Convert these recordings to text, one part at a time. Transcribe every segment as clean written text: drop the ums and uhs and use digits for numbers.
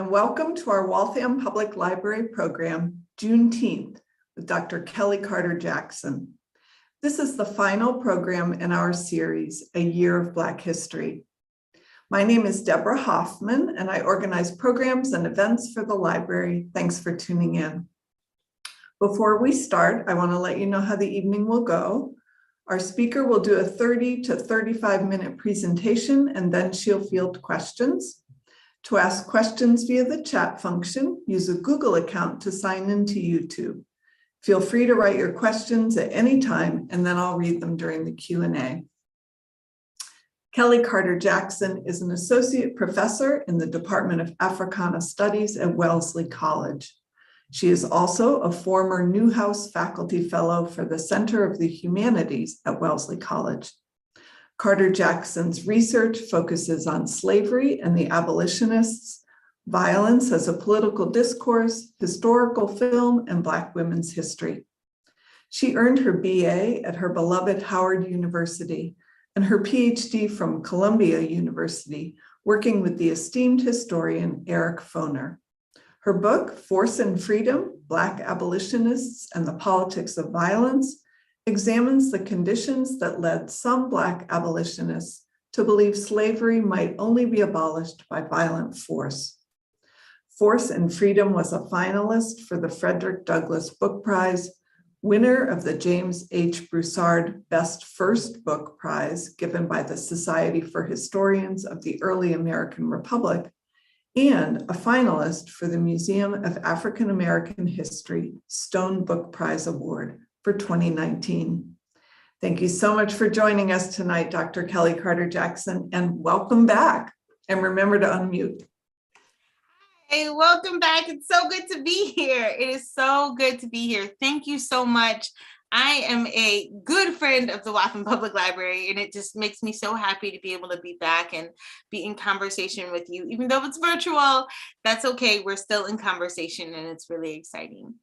and welcome to our Waltham Public Library program, Juneteenth, with Dr. Kelly Carter Jackson. This is the final program in our series, A Year of Black History. My name is Deborah Hoffman, and I organize programs and events for the library. Thanks for tuning in. Before we start, I want to let you know how the evening will go. Our speaker will do a 30 to 35-minute presentation, and then she'll field questions. To ask questions via the chat function, use a Google account to sign into YouTube. Feel free to write your questions at any time, and then I'll read them during the Q&A. Kelly Carter Jackson is an associate professor in the Department of Africana Studies at Wellesley College. She is also a former Newhouse Faculty Fellow for the Center of the Humanities at Wellesley College. Carter Jackson's research focuses on slavery and the abolitionists, violence as a political discourse, historical film, and Black women's history. She earned her BA at her beloved Howard University and her PhD from Columbia University, working with the esteemed historian Eric Foner. Her book, Force and Freedom, Black Abolitionists and the Politics of Violence, examines the conditions that led some Black abolitionists to believe slavery might only be abolished by violent force. Force and Freedom was a finalist for the Frederick Douglass Book Prize, winner of the James H. Broussard Best First Book Prize given by the Society for Historians of the Early American Republic, and a finalist for the Museum of African American History Stone Book Prize Award for 2019. Thank you so much for joining us tonight, Dr. Kelly Carter Jackson, and welcome back. And remember to unmute. Hey, welcome back. It's so good to be here. It is so good to be here. Thank you so much. I am a good friend of the Waltham Public Library, and it just makes me so happy to be able to be back and be in conversation with you. Even though it's virtual, that's okay. We're still in conversation, and it's really exciting.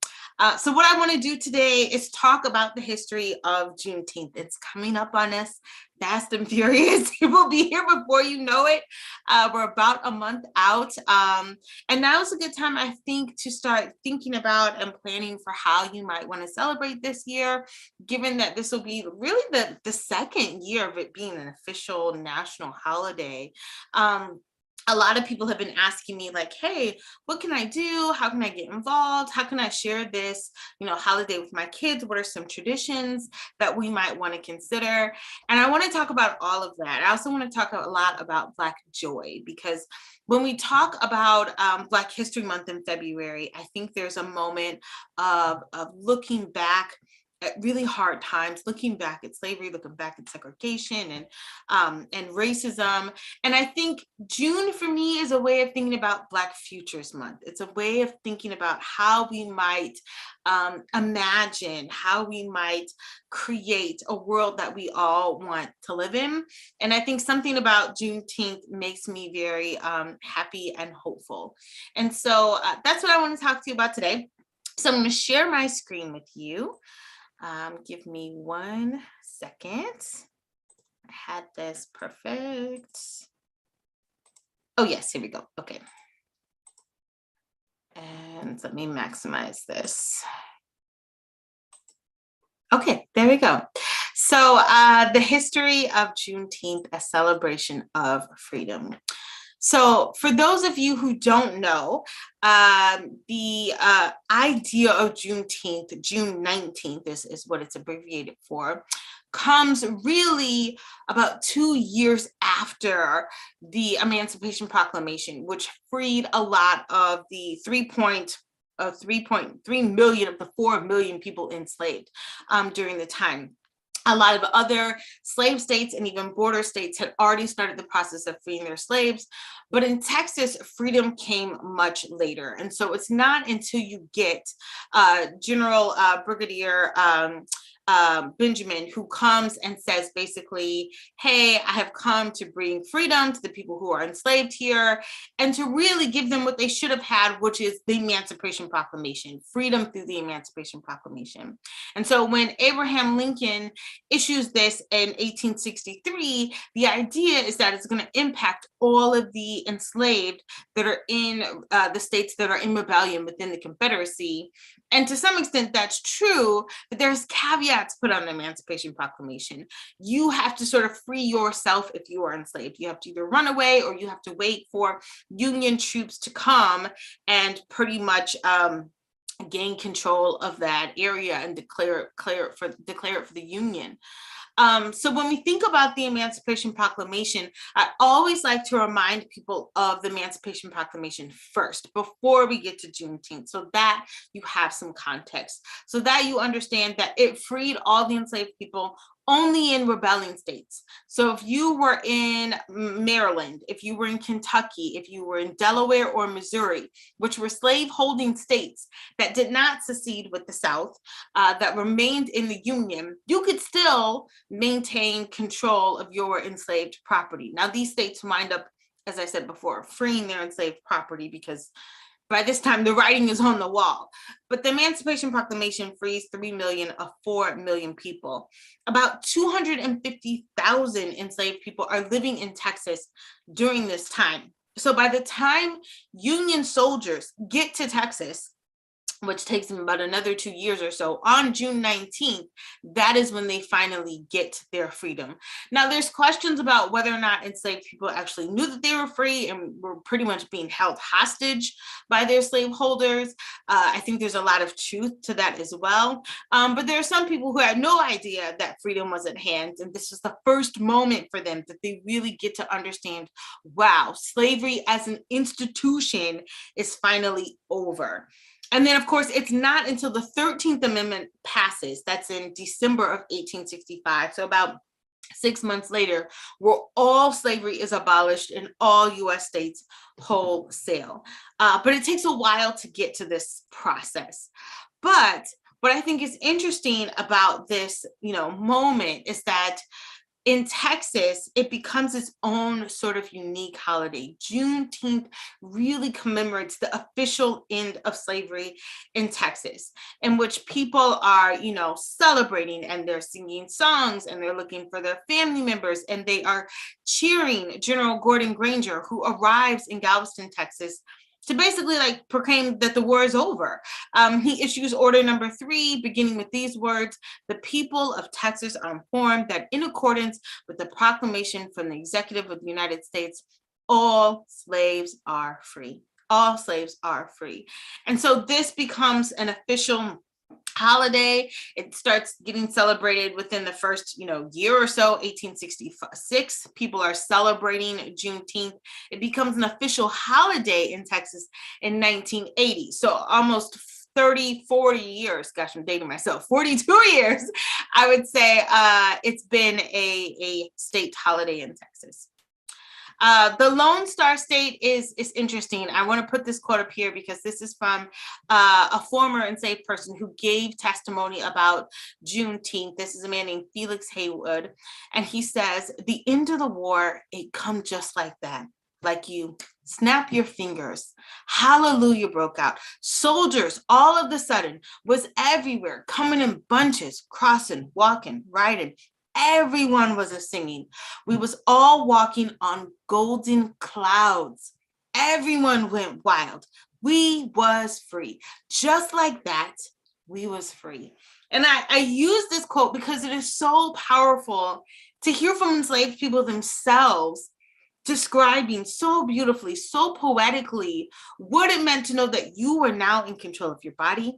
So what I want to do today is talk about the history of Juneteenth. It's coming up on us fast and furious. It will be here before you know it. We're about a month out. And now is a good time, I think, to start thinking about and planning for how you might want to celebrate this year, given that this will be really the second year of it being an official national holiday. A lot of people have been asking me like, hey, what can I do? How can I get involved? How can I share this, holiday with my kids? What are some traditions that we might want to consider? And I want to talk about all of that. I also want to talk a lot about Black joy, because when we talk about Black History Month in February, I think there's a moment of looking back at really hard times, looking back at slavery, looking back at segregation and racism. And I think June for me is a way of thinking about Black Futures Month. It's a way of thinking about how we might imagine, how we might create a world that we all want to live in. And I think something about Juneteenth makes me very happy and hopeful. And so that's what I want to talk to you about today. So I'm going to share my screen with you. Give me 1 second. I had this perfect. Oh yes, here we go. Okay. And let me maximize this. Okay, there we go. So the history of Juneteenth, a celebration of freedom. So for those of you who don't know, the idea of Juneteenth, June 19th is what it's abbreviated for, comes really about 2 years after the Emancipation Proclamation, which freed a lot of the 3.3 million of the 4 million people enslaved during the time. A lot of other slave states and even border states had already started the process of freeing their slaves. But in Texas, freedom came much later. And so it's not until you get General Brigadier Benjamin, who comes and says basically, hey, I have come to bring freedom to the people who are enslaved here, and to really give them what they should have had, which is the Emancipation Proclamation, freedom through the Emancipation Proclamation. And so when Abraham Lincoln issues this in 1863, the idea is that it's going to impact all of the enslaved that are in the states that are in rebellion within the Confederacy. And to some extent, that's true, but there's caveats put on the Emancipation Proclamation. You have to sort of free yourself if you are enslaved. You have to either run away or you have to wait for Union troops to come and pretty much gain control of that area and declare it for the Union. So when we think about the Emancipation Proclamation, I always like to remind people of the Emancipation Proclamation first, before we get to Juneteenth, so that you have some context, so that you understand that it freed all the enslaved people only in rebelling states. So if you were in Maryland, if you were in Kentucky, if you were in Delaware or Missouri, which were slave-holding states that did not secede with the South, that remained in the Union, you could still maintain control of your enslaved property. Now, these states wind up, as I said before, freeing their enslaved property because by this time the writing is on the wall. But the Emancipation Proclamation frees 3 million of 4 million people. About 250,000 enslaved people are living in Texas during this time. So by the time Union soldiers get to Texas, which takes them about another 2 years or so, on June 19th, that is when they finally get their freedom. Now, there's questions about whether or not enslaved people actually knew that they were free and were pretty much being held hostage by their slaveholders. I think there's a lot of truth to that as well. But there are some people who had no idea that freedom was at hand, and this was the first moment for them that they really get to understand, wow, slavery as an institution is finally over. And then, of course, it's not until the 13th Amendment passes, that's in December of 1865, so about 6 months later, where all slavery is abolished in all US states wholesale. But it takes a while to get to this process. But what I think is interesting about this, moment is that in Texas, it becomes its own sort of unique holiday. Juneteenth really commemorates the official end of slavery in Texas, in which people are, celebrating, and they're singing songs, and they're looking for their family members, and they are cheering General Gordon Granger, who arrives in Galveston, Texas, to basically proclaim that the war is over. He issues order number 3, beginning with these words: the people of Texas are informed that in accordance with the proclamation from the executive of the United States, all slaves are free. All slaves are free. And so this becomes an official holiday. It starts getting celebrated within the first, year or so. 1866, people are celebrating Juneteenth. It becomes an official holiday in Texas in 1980. So almost 30, 40 years, gosh, I'm dating myself, 42 years, I would say it's been a state holiday in Texas. The Lone Star State is interesting. I want to put this quote up here because this is from a former enslaved person who gave testimony about Juneteenth. This is a man named Felix Haywood. And he says, the end of the war, it come just like that. Like you snap your fingers. Hallelujah broke out. Soldiers all of the sudden was everywhere, coming in bunches, crossing, walking, riding. Everyone was a singing. We was all walking on golden clouds. Everyone went wild. We was free. Just like that, we was free. And I use this quote because it is so powerful to hear from enslaved people themselves describing so beautifully, so poetically, what it meant to know that you were now in control of your body,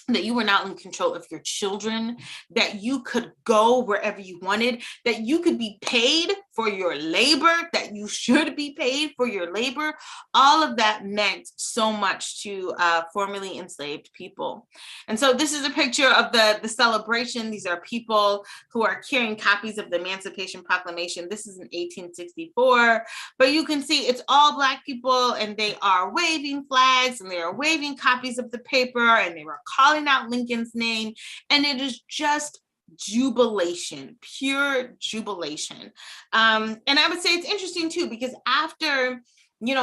that you were not in control of your children, that you could go wherever you wanted, that you could be paid for your labor, that you should be paid for your labor. All of that meant so much to formerly enslaved people. And so this is a picture of the celebration. These are people who are carrying copies of the Emancipation Proclamation. This is in 1864, but you can see it's all Black people, and they are waving flags, and they are waving copies of the paper, and they were calling out Lincoln's name. And it is just jubilation, pure jubilation. And I would say it's interesting too, because after,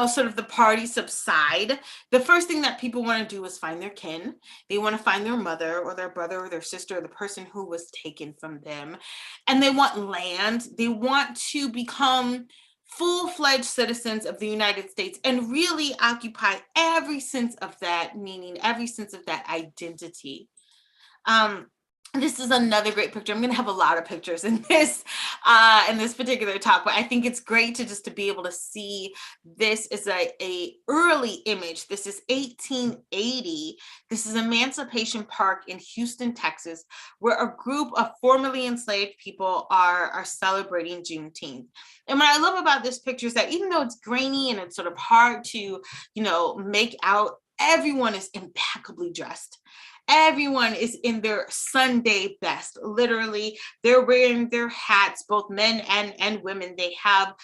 sort of the party subside, the first thing that people want to do is find their kin. They want to find their mother or their brother or their sister or the person who was taken from them. And they want land. They want to become full-fledged citizens of the United States and really occupy every sense of that meaning, every sense of that identity. This is another great picture. I'm going to have a lot of pictures in this particular talk, but I think it's great to be able to see this is a early image. This is 1880. This is Emancipation Park in Hurston, Texas, where a group of formerly enslaved people are celebrating Juneteenth. And what I love about this picture is that even though it's grainy and it's sort of hard to, make out, everyone is impeccably dressed. Everyone is in their Sunday best. Literally, they're wearing their hats, both men and women. They have,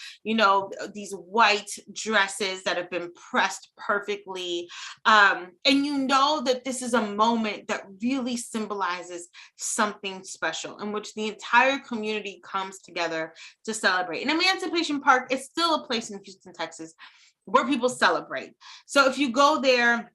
these white dresses that have been pressed perfectly. And that this is a moment that really symbolizes something special in which the entire community comes together to celebrate. And Emancipation Park is still a place in Hurston, Texas, where people celebrate. So if you go there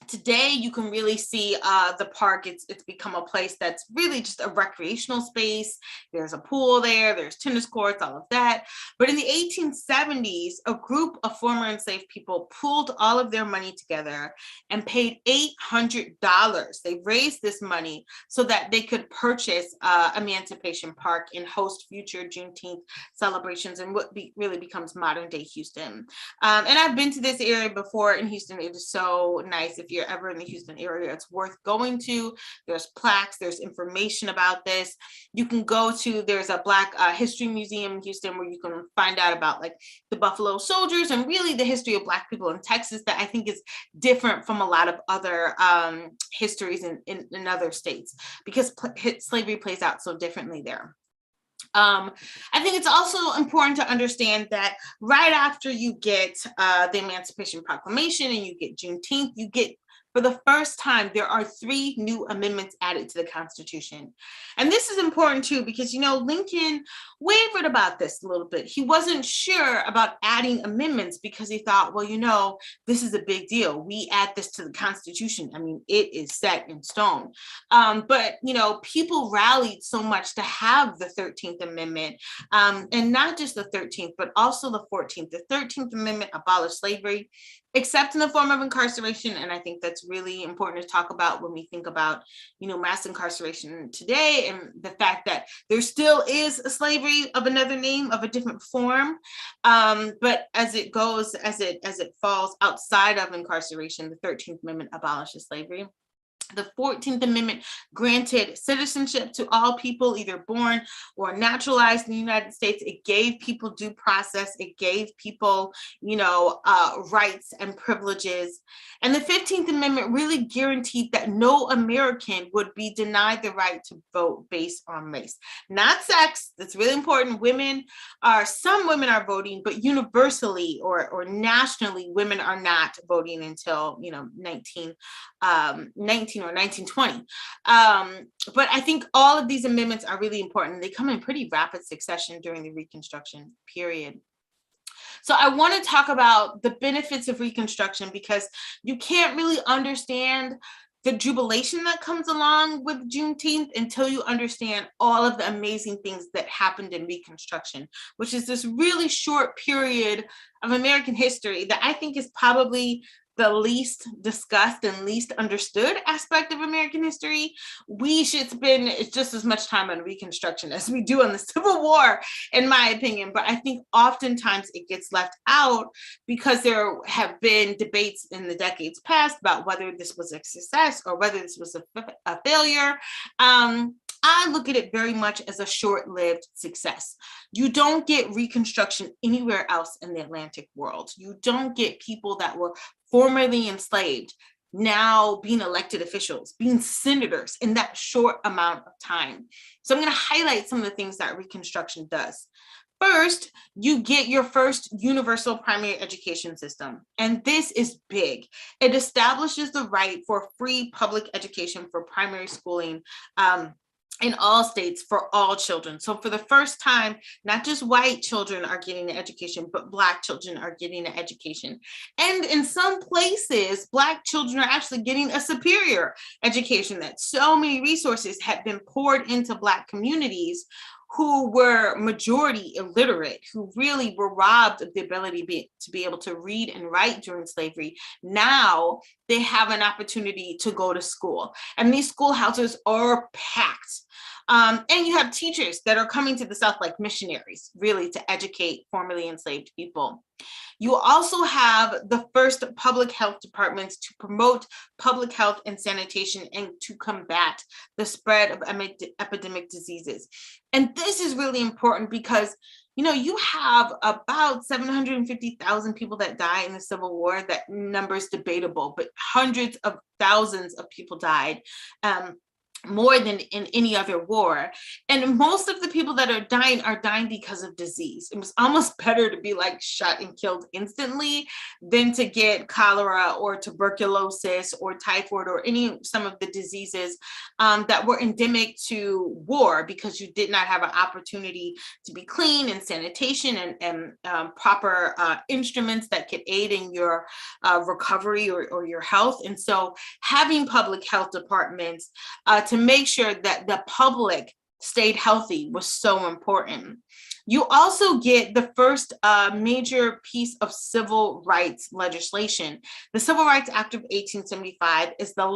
today, you can really see the park. It's become a place that's really just a recreational space. There's a pool there, there's tennis courts, all of that. But in the 1870s, a group of former enslaved people pooled all of their money together and paid $800. They raised this money so that they could purchase Emancipation Park and host future Juneteenth celebrations and what really becomes modern day Hurston. And I've been to this area before in Hurston. It is so nice. If you're ever in the Hurston area, it's worth going to. There's plaques, there's information about this. You can go to, there's a Black History Museum in Hurston where you can find out about like the Buffalo Soldiers and really the history of Black people in Texas that I think is different from a lot of other histories in other states, because slavery plays out so differently there. I think it's also important to understand that right after you get the Emancipation Proclamation and you get Juneteenth, you get, for the first time, there are 3 new amendments added to the Constitution. And this is important too, because, Lincoln wavered about this a little bit. He wasn't sure about adding amendments because he thought, well, this is a big deal. We add this to the Constitution. I mean, it is set in stone. But, people rallied so much to have the 13th Amendment, and not just the 13th, but also the 14th. The 13th Amendment abolished slavery, except in the form of incarceration. And I think that's really important to talk about when we think about, mass incarceration today, and the fact that there still is a slavery of another name, of a different form. But as it goes, as it falls outside of incarceration, the 13th Amendment abolishes slavery. The 14th Amendment granted citizenship to all people, either born or naturalized in the United States. It gave people due process. It gave people, rights and privileges. And the 15th Amendment really guaranteed that no American would be denied the right to vote based on race, not sex. That's really important. Some women are voting, but universally or nationally, women are not voting until, 19 or 1920. But I think all of these amendments are really important. They come in pretty rapid succession during the Reconstruction period. So I want to talk about the benefits of Reconstruction, because you can't really understand the jubilation that comes along with Juneteenth until you understand all of the amazing things that happened in Reconstruction, which is this really short period of American history that I think is probably the least discussed and least understood aspect of American history. We should spend just as much time on Reconstruction as we do on the Civil War, in my opinion. But I think oftentimes it gets left out because there have been debates in the decades past about whether this was a success or whether this was a failure. I look at it very much as a short-lived success. You don't get Reconstruction anywhere else in the Atlantic world. You don't get people that were formerly enslaved now being elected officials, being senators in that short amount of time. So I'm going to highlight some of the things that Reconstruction does. First, you get your first universal primary education system, and this is big. It establishes the right for free public education for primary schooling in all states for all children. So for the first time, not just white children are getting an education, but Black children are getting an education. And in some places, Black children are actually getting a superior education, that so many resources had been poured into Black communities who were majority illiterate, who really were robbed of the ability to be able to read and write during slavery. Now they have an opportunity to go to school. And these schoolhouses are packed. And you have teachers that are coming to the South like missionaries, really, to educate formerly enslaved people. You also have the first public health departments to promote public health and sanitation and to combat the spread of epidemic diseases. And this is really important because, you know, you have about 750,000 people that die in the Civil War. That number is debatable, but hundreds of thousands of people died. More than in any other war. And most of the people that are dying because of disease. It was almost better to be like shot and killed instantly than to get cholera or tuberculosis or typhoid or some of the diseases that were endemic to war, because you did not have an opportunity to be clean and sanitation and proper instruments that could aid in your recovery or your health. And so having public health departments to make sure that the public stayed healthy was so important. You also get the first major piece of civil rights legislation. The Civil Rights Act of 1875 is the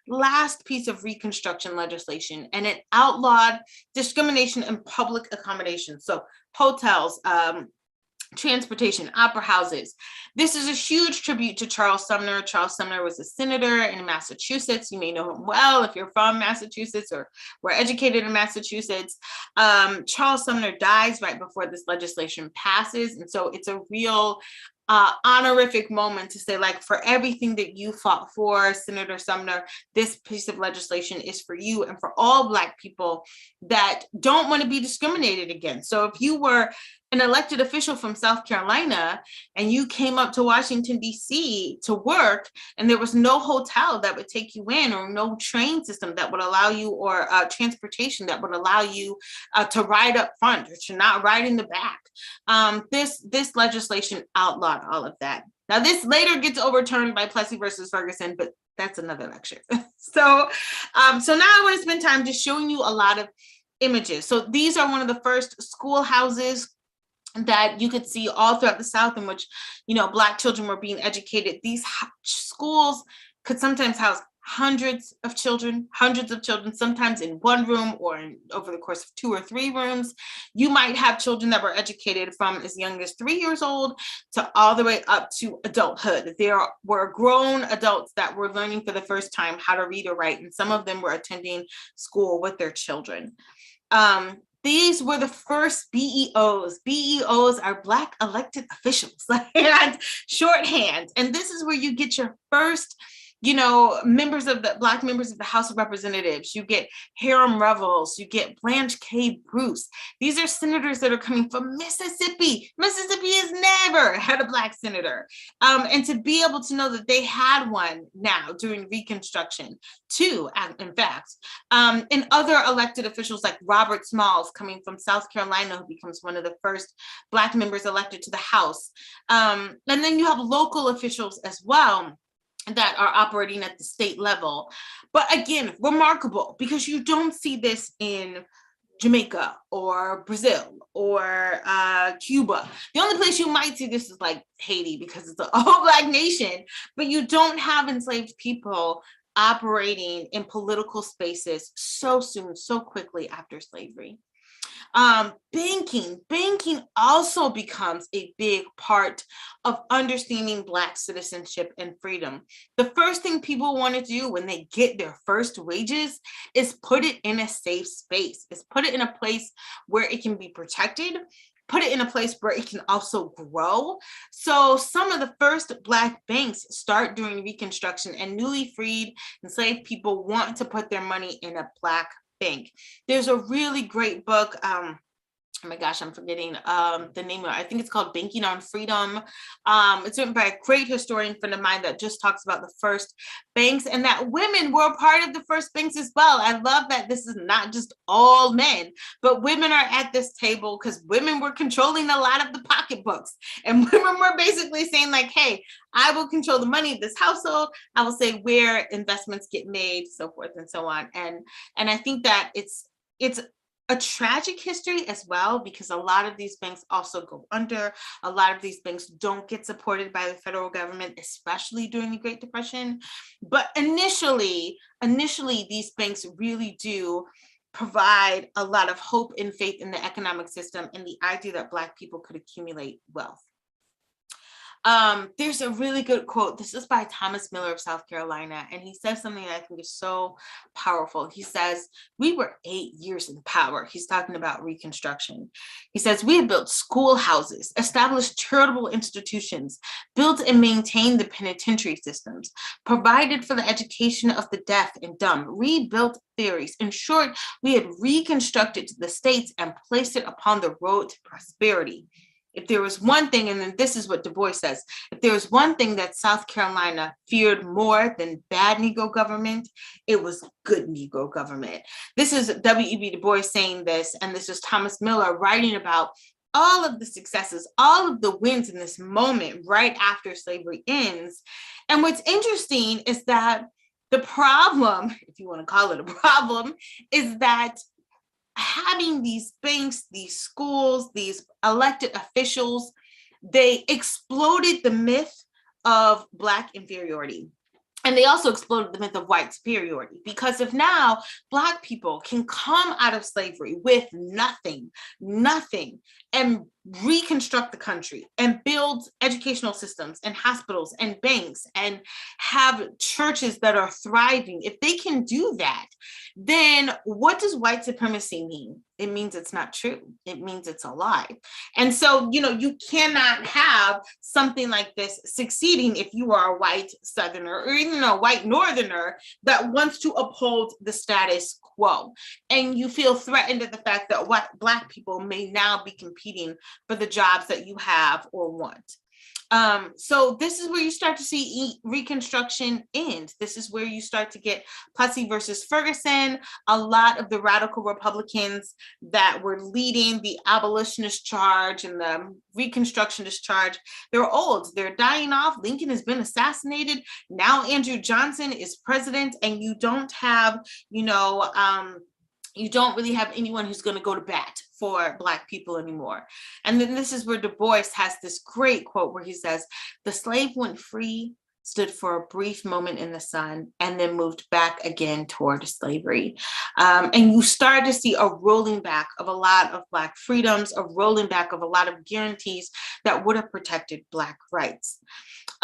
last piece of Reconstruction legislation, and it outlawed discrimination in public accommodations. So hotels, transportation, opera houses. This is a huge tribute to Charles Sumner. Charles Sumner was a senator in Massachusetts. You may know him well if you're from Massachusetts or were educated in Massachusetts. Charles Sumner dies right before this legislation passes. And so it's a real honorific moment to say, like, for everything that you fought for, Senator Sumner, this piece of legislation is for you and for all Black people that don't want to be discriminated against. So if you were an elected official from South Carolina and you came up to Washington, D.C. to work, and there was no hotel that would take you in, or no train system that would allow you, or transportation that would allow you to ride up front or to not ride in the back, this legislation outlawed all of that. Now, this later gets overturned by Plessy versus Ferguson, but that's another lecture. So now I want to spend time just showing you a lot of images. So these are one of the first schoolhouses that you could see all throughout the South, in which, you know, Black children were being educated. These schools could sometimes house hundreds of children, sometimes in one room or over the course of 2 or 3 rooms. You might have children that were educated from as young as 3 years old to all the way up to adulthood. There were grown adults that were learning for the first time how to read or write, and some of them were attending school with their children. These were the first BEOs. BEOs are Black elected officials, and shorthand. And this is where you get your first, you know, Black members of the House of Representatives. You get Hiram Revels, you get Blanche K. Bruce. These are senators that are coming from Mississippi. Mississippi has never had a Black senator. And to be able to know that they had one now during Reconstruction, too, in fact. And other elected officials like Robert Smalls coming from South Carolina, who becomes one of the first Black members elected to the House. And then you have local officials as well that are operating at the state level. But again, remarkable, because you don't see this in Jamaica or Brazil or Cuba. The only place you might see this is like Haiti, because it's an all-Black nation, but you don't have enslaved people operating in political spaces so soon, so quickly after slavery. Banking also becomes a big part of understanding Black citizenship and freedom. The first thing people want to do when they get their first wages is put it in a safe space, is put it in a place where it can be protected, put it in a place where it can also grow. So some of the first Black banks start during Reconstruction, and newly freed enslaved people want to put their money in a Black bank. There's a really great book oh my gosh, I'm forgetting the name of it. I think it's called Banking on Freedom. It's written by a great historian friend of mine that just talks about the first banks and that women were a part of the first banks as well. I love that this is not just all men, but women are at this table because women were controlling a lot of the pocketbooks. And women were basically saying like, hey, I will control the money of this household. I will say where investments get made, so forth and so on. And I think that it's a tragic history as well, because a lot of these banks also go under. A lot of these banks don't get supported by the federal government, especially during the Great Depression. But initially, these banks really do provide a lot of hope and faith in the economic system and the idea that Black people could accumulate wealth. There's a really good quote. This is by Thomas Miller of South Carolina, and he says something that I think is so powerful. He says, we were 8 years in power. He's talking about Reconstruction. He says, we had built schoolhouses, established charitable institutions, built and maintained the penitentiary systems, provided for the education of the deaf and dumb, rebuilt theories. In short, we had reconstructed the states and placed it upon the road to prosperity. If there was one thing, and then this is what Du Bois says, if there was one thing that South Carolina feared more than bad Negro government, it was good Negro government. This is W.E.B. Du Bois saying this, and this is Thomas Miller writing about all of the successes, all of the wins in this moment right after slavery ends. And what's interesting is that the problem, if you want to call it a problem, is that having these banks, these schools, these elected officials, they exploded the myth of Black inferiority. And they also exploded the myth of white superiority, because if now Black people can come out of slavery with nothing, and reconstruct the country and build educational systems and hospitals and banks and have churches that are thriving, if they can do that, then what does white supremacy mean? It means it's not true. It means it's a lie. And so, you cannot have something like this succeeding if you are a white Southerner or even a white Northerner that wants to uphold the status quo. And you feel threatened at the fact that Black people may now be competing for the jobs that you have or want. So this is where you start to see Reconstruction end. This is where you start to get Plessy versus Ferguson. A lot of the radical Republicans that were leading the abolitionist charge and the Reconstructionist charge, they're old, they're dying off. Lincoln has been assassinated. Now Andrew Johnson is president, and you don't have, you don't really have anyone who's going to go to bat for Black people anymore. And then this is where Du Bois has this great quote where he says, the slave went free, stood for a brief moment in the sun, and then moved back again toward slavery. And you start to see a rolling back of a lot of Black freedoms, a rolling back of a lot of guarantees that would have protected Black rights.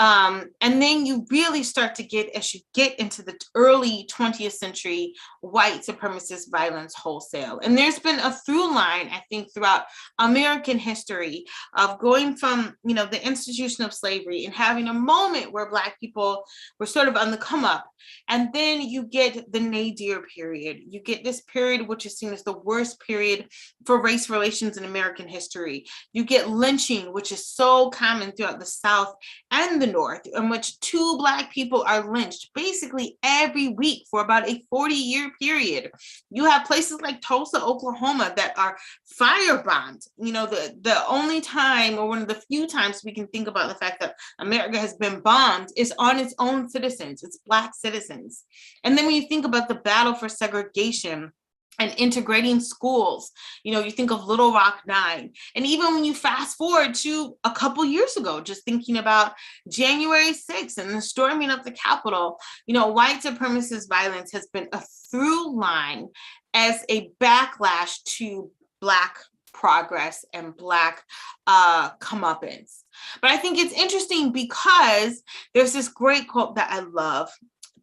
And then you really start to get, as you get into the early 20th century, white supremacist violence wholesale. And there's been a through line, I think, throughout American history of going from, the institution of slavery and having a moment where Black people were sort of on the come up. And then you get the Nadir period. You get this period, which is seen as the worst period for race relations in American history. You get lynching, which is so common throughout the South and the North, in which 2 Black people are lynched basically every week for about a 40-year period. You have places like Tulsa, Oklahoma that are firebombed. The only time, or one of the few times we can think about the fact that America has been bombed is on its own citizens, its Black citizens. And then when you think about the battle for segregation and integrating schools, you think of Little Rock 9. And even when you fast forward to a couple years ago, just thinking about January 6th and the storming of the Capitol, white supremacist violence has been a through line as a backlash to Black progress and Black comeuppance. But I think it's interesting because there's this great quote that I love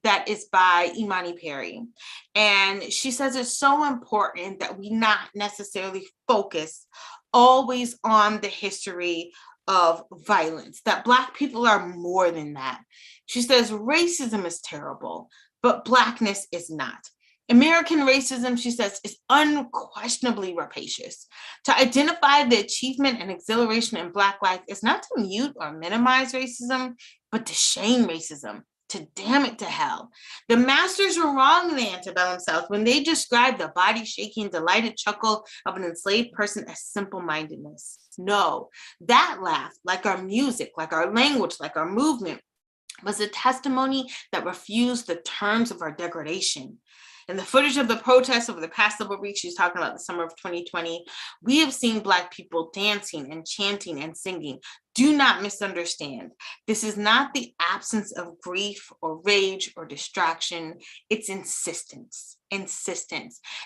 that is by Imani Perry. And she says it's so important that we not necessarily focus always on the history of violence, that Black people are more than that. She says racism is terrible, but Blackness is not. American racism, she says, is unquestionably rapacious. To identify the achievement and exhilaration in Black life is not to mute or minimize racism, but to shame racism, to damn it to hell. The masters were wrong in the antebellum South when they described the body-shaking, delighted chuckle of an enslaved person as simple-mindedness. No, that laugh, like our music, like our language, like our movement, was a testimony that refused the terms of our degradation. In the footage of the protests over the past several weeks, she's talking about the summer of 2020, we have seen Black people dancing and chanting and singing. Do not misunderstand. This is not the absence of grief or rage or distraction. It's insistence.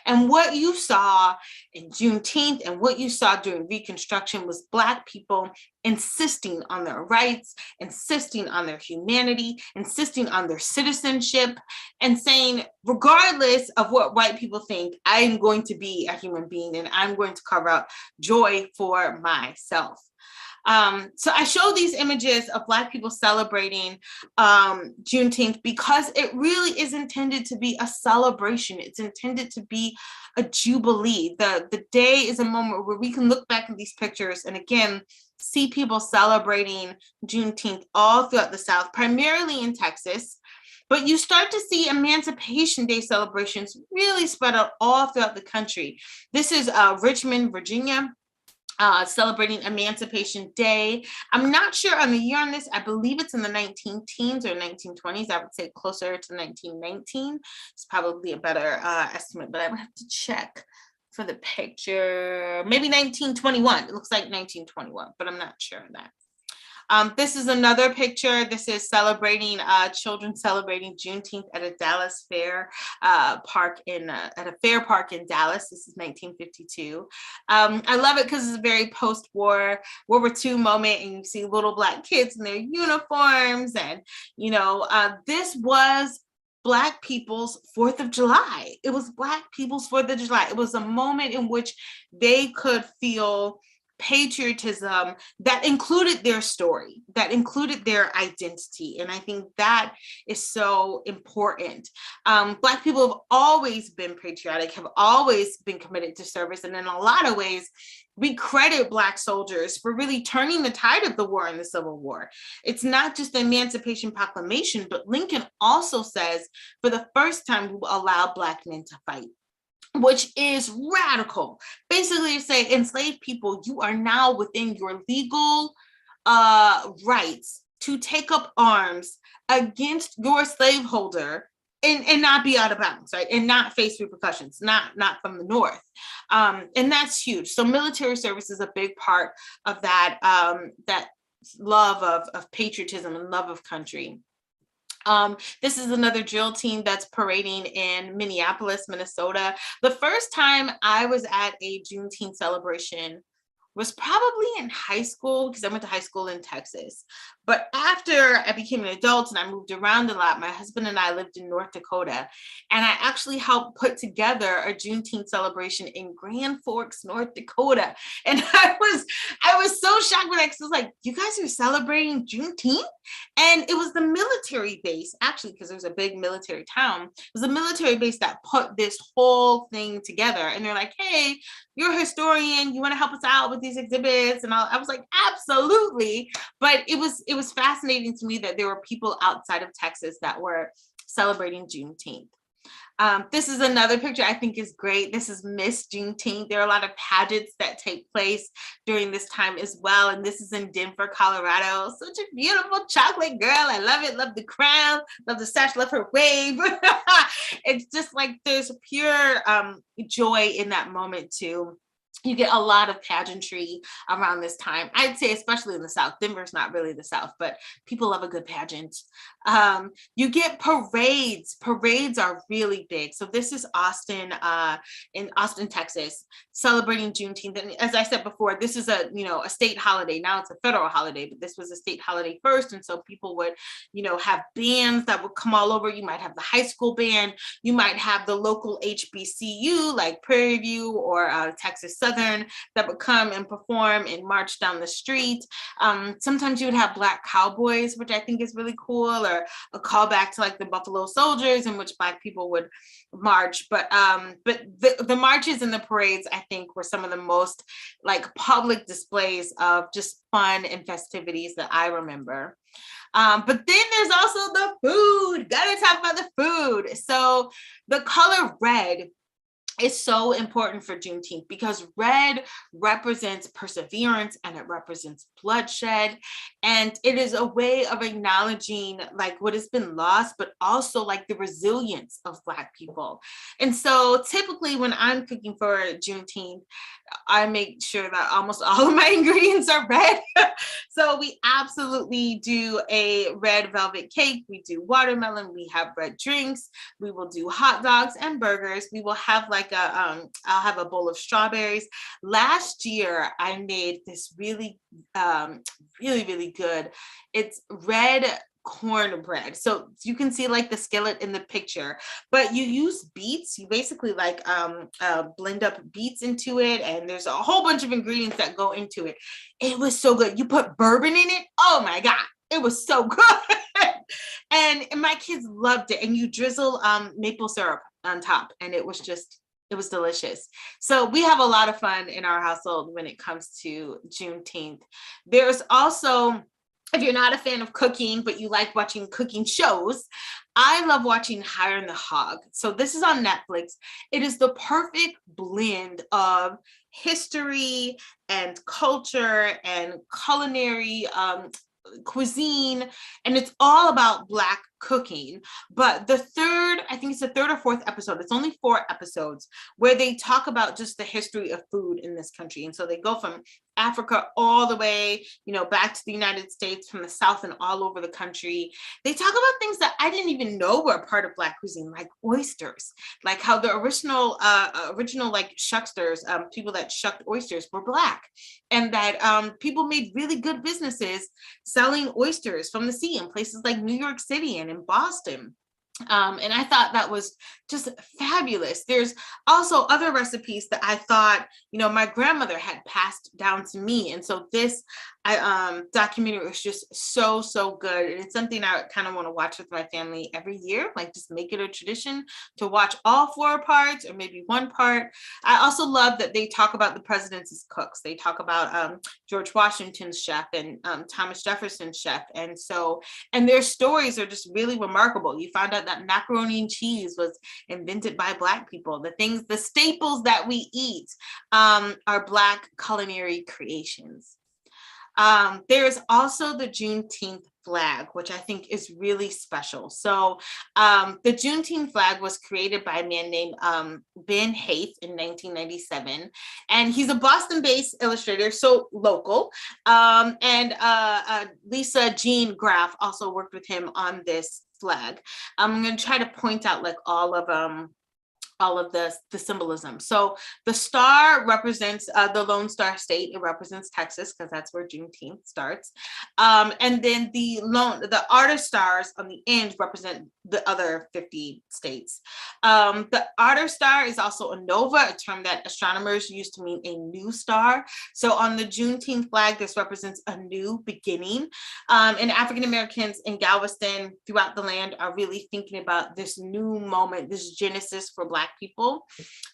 And what you saw in Juneteenth and what you saw during Reconstruction was Black people insisting on their rights, insisting on their humanity, insisting on their citizenship, and saying, regardless of what white people think, I'm going to be a human being and I'm going to carve out joy for myself. So I show these images of Black people celebrating Juneteenth because it really is intended to be a celebration. It's intended to be a jubilee. The day is a moment where we can look back at these pictures and again, see people celebrating Juneteenth all throughout the South, primarily in Texas. But you start to see Emancipation Day celebrations really spread out all throughout the country. This is Richmond, Virginia. Celebrating Emancipation Day. I'm not sure on the year on this. I believe it's in the 19-teens or 1920s. I would say closer to 1919. It's probably a better estimate, but I would have to check for the picture. Maybe 1921. It looks like 1921, but I'm not sure of that. This is another picture. This is celebrating children celebrating Juneteenth at a Dallas fair park at a fair park in Dallas. This is 1952. I love it because it's a very post-war World War II moment, and you see little Black kids in their uniforms, and this was Black people's 4th of July. It was Black people's 4th of July. It was a moment in which they could feel patriotism that included their story, that included their identity. And I think that is so important. Black people have always been patriotic, have always been committed to service. And in a lot of ways, we credit Black soldiers for really turning the tide of the war in the Civil War. It's not just the Emancipation Proclamation, but Lincoln also says, for the first time, we will allow Black men to fight, which is radical. Basically, to say, enslaved people, you are now within your legal rights to take up arms against your slaveholder and not be out of bounds, right? And not face repercussions, not from the North. And that's huge. So military service is a big part of that, that love of patriotism and love of country. This is another drill team that's parading in Minneapolis, Minnesota. The first time I was at a Juneteenth celebration was probably in high school, because I went to high school in Texas. But after I became an adult and I moved around a lot, my husband and I lived in North Dakota, and I actually helped put together a Juneteenth celebration in Grand Forks, North Dakota. And I was so shocked when I was like, you guys are celebrating Juneteenth? And it was the military base, actually, because it was a big military town. It was a military base that put this whole thing together. And they're like, hey, you're a historian, you want to help us out with these exhibits? And I was like, absolutely. But it was fascinating to me that there were people outside of Texas that were celebrating Juneteenth. This is another picture I think is great. This is Miss Juneteenth. There are a lot of pageants that take place during this time as well. And this is in Denver, Colorado. Such a beautiful chocolate girl. I love it. Love the crown. Love the sash. Love her wave. It's just like there's pure joy in that moment too. You get a lot of pageantry around this time. I'd say especially in the South. Denver's not really the South, but people love a good pageant. You get parades. Parades are really big. So this is Austin, in Austin, Texas, celebrating Juneteenth. And as I said before, this is a state holiday. Now it's a federal holiday, but this was a state holiday first. And so people would, have bands that would come all over. You might have the high school band. You might have the local HBCU like Prairie View or Texas Southern that would come and perform and march down the street. Sometimes you would have Black cowboys, which I think is really cool, or a callback to like the Buffalo Soldiers, in which Black people would march. But the marches and the parades, I think, were some of the most like public displays of just fun and festivities that I remember. But then there's also the food. Gotta talk about the food. So the color red is so important for Juneteenth because red represents perseverance and it represents bloodshed. And it is a way of acknowledging like what has been lost, but also like the resilience of Black people. And so typically when I'm cooking for Juneteenth, I make sure that almost all of my ingredients are red. So we absolutely do a red velvet cake. We do watermelon. We have red drinks. We will do hot dogs and burgers. We will have like I'll have a bowl of strawberries. Last year, I made this really good. It's red cornbread. So you can see like the skillet in the picture, but you use beets. You basically like blend up beets into it, and there's a whole bunch of ingredients that go into it. It was so good. You put bourbon in it. Oh my God, it was so good. And my kids loved it. And you drizzle maple syrup on top, and it was delicious. So we have a lot of fun in our household when it comes to Juneteenth. There's also, if you're not a fan of cooking, but you like watching cooking shows, I love watching Higher in the Hog. So this is on Netflix. It is the perfect blend of history and culture and culinary cuisine, and it's all about Black cooking. But I think it's the third or fourth episode, it's only 4 episodes, where they talk about just the history of food in this country. And so they go from Africa all the way, back to the United States, from the South and all over the country. They talk about things that I didn't even know were a part of Black cuisine, like oysters, like how the original like shucksters, people that shucked oysters, were Black, and that people made really good businesses selling oysters from the sea in places like New York City and in Boston. And I thought that was just fabulous. There's also other recipes that I thought, my grandmother had passed down to me. And so this documentary was just so, so good. And it's something I kind of want to watch with my family every year, like just make it a tradition to watch all 4 parts or maybe 1 part. I also love that they talk about the presidents as cooks. They talk about George Washington's chef and Thomas Jefferson's chef. And their stories are just really remarkable. You found out that macaroni and cheese was invented by Black people. The staples that we eat are Black culinary creations. There's also the Juneteenth flag, which I think is really special. So the Juneteenth flag was created by a man named Ben Haith in 1997. And he's a Boston-based illustrator, so local. And Lisa Jean Graff also worked with him on this flag. I'm going to try to point out like all of the symbolism. So the star represents the Lone Star State. It represents Texas because that's where Juneteenth starts. And then the outer stars on the end represent the other 50 states. The outer star is also a nova, a term that astronomers use to mean a new star. So on the Juneteenth flag, this represents a new beginning. And African Americans in Galveston throughout the land are really thinking about this new moment, this genesis for Black people.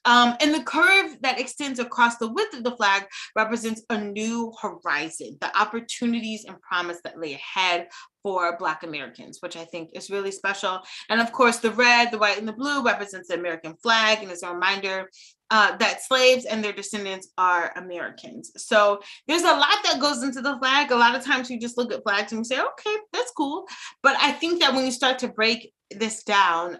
And the curve that extends across the width of the flag represents a new horizon, the opportunities and promise that lay ahead for Black Americans, which I think is really special. And of course, the red, the white, and the blue represents the American flag, and is a reminder that slaves and their descendants are Americans. So there's a lot that goes into the flag. A lot of times you just look at flags and you say, okay, that's cool. But I think that when you start to break this down,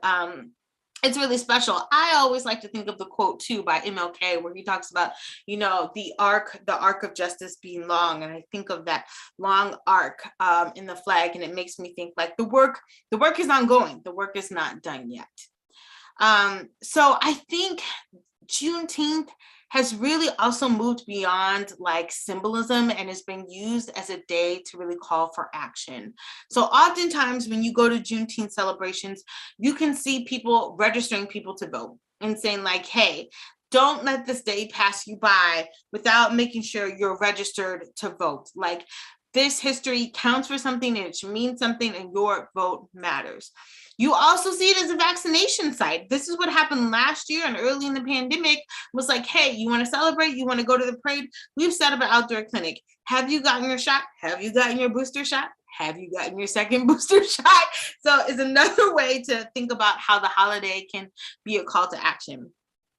it's really special. I always like to think of the quote too by MLK, where he talks about, the arc of justice being long. And I think of that long arc in the flag, and it makes me think like the work is ongoing. The work is not done yet. So I think Juneteenth has really also moved beyond like symbolism and has been used as a day to really call for action. So oftentimes when you go to Juneteenth celebrations, you can see people registering people to vote and saying like, hey, don't let this day pass you by without making sure you're registered to vote. Like, this history counts for something, and it should mean something, and your vote matters. You also see it as a vaccination site. This is what happened last year and early in the pandemic, was like, hey, you want to celebrate? You want to go to the parade? We've set up an outdoor clinic. Have you gotten your shot? Have you gotten your booster shot? Have you gotten your second booster shot? So it's another way to think about how the holiday can be a call to action.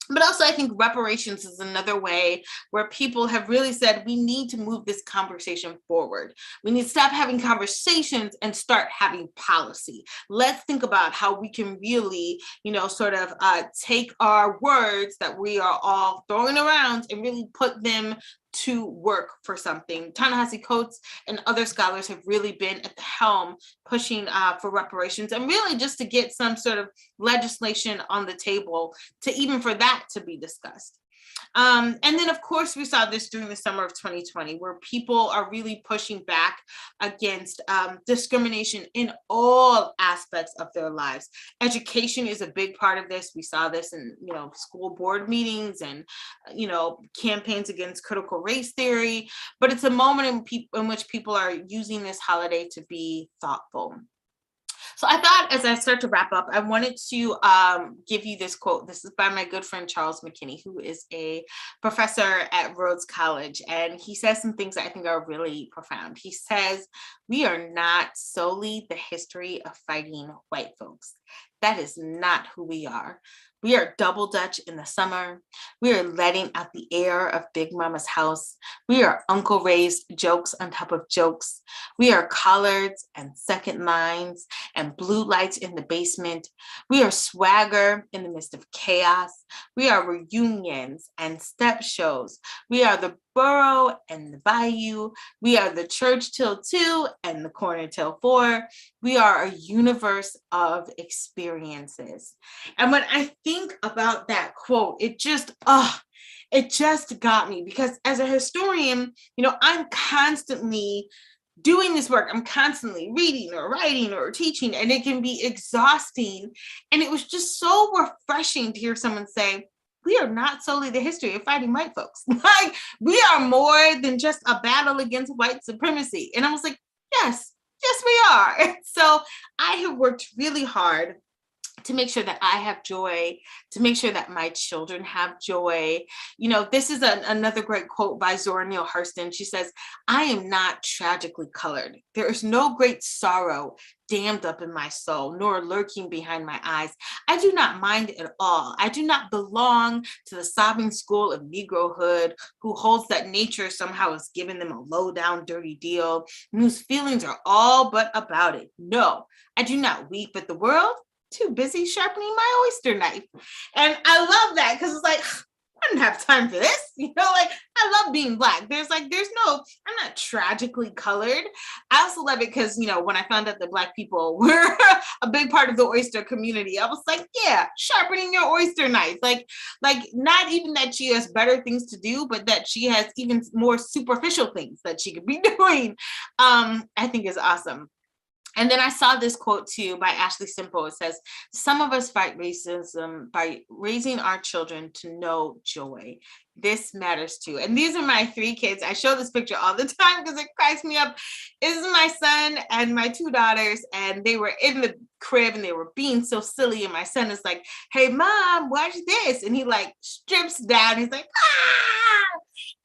But also, I think reparations is another way where people have really said, we need to move this conversation forward. We need to stop having conversations and start having policy. Let's think about how we can really, take our words that we are all throwing around and really put them to work for something. Ta-Nehisi Coates and other scholars have really been at the helm pushing for reparations, and really just to get some sort of legislation on the table to even for that to be discussed. And then, of course, we saw this during the summer of 2020, where people are really pushing back against discrimination in all aspects of their lives. Education is a big part of this. We saw this in, school board meetings and, campaigns against critical race theory. But it's a moment in which people are using this holiday to be thoughtful. So I thought, as I start to wrap up, I wanted to give you this quote. This is by my good friend, Charles McKinney, who is a professor at Rhodes College. And he says some things that I think are really profound. He says, we are not solely the history of fighting white folks. That is not who we are. We are double Dutch in the summer. We are letting out the air of Big Mama's house. We are Uncle Ray's jokes on top of jokes. We are collards and second lines and blue lights in the basement. We are swagger in the midst of chaos. We are reunions and step shows. We are the borough and the bayou. We are the church till 2 and the corner till 4. We are a universe of experiences. And when I think about that quote, it just got me, because as a historian, I'm constantly doing this work. I'm constantly reading or writing or teaching, and it can be exhausting. And it was just so refreshing to hear someone say, we are not solely the history of fighting white folks. Like, we are more than just a battle against white supremacy. And I was like, yes, we are. So I have worked really hard to make sure that I have joy, to make sure that my children have joy. This is another great quote by Zora Neale Hurston. She says, I am not tragically colored. There is no great sorrow dammed up in my soul, nor lurking behind my eyes. I do not mind at all. I do not belong to the sobbing school of Negrohood who holds that nature somehow has given them a low down, dirty deal, and whose feelings are all but about it. No, I do not weep at the world. Too busy sharpening my oyster knife. And I love that, because it's like, I don't have time for this. I love being Black. I'm not tragically colored. I also love it because, when I found out that Black people were a big part of the oyster community, I was like, yeah, sharpening your oyster knife. Like not even that she has better things to do, but that she has even more superficial things that she could be doing, I think is awesome. And then I saw this quote too by Ashley Simple. It says, some of us fight racism by raising our children to know joy. This matters too. And these are my 3 kids. I show this picture all the time because it cracks me up. This is my son and my 2 daughters, and they were in the crib and they were being so silly. And my son is like, hey, Mom, watch this. And he strips down. He's like, ah!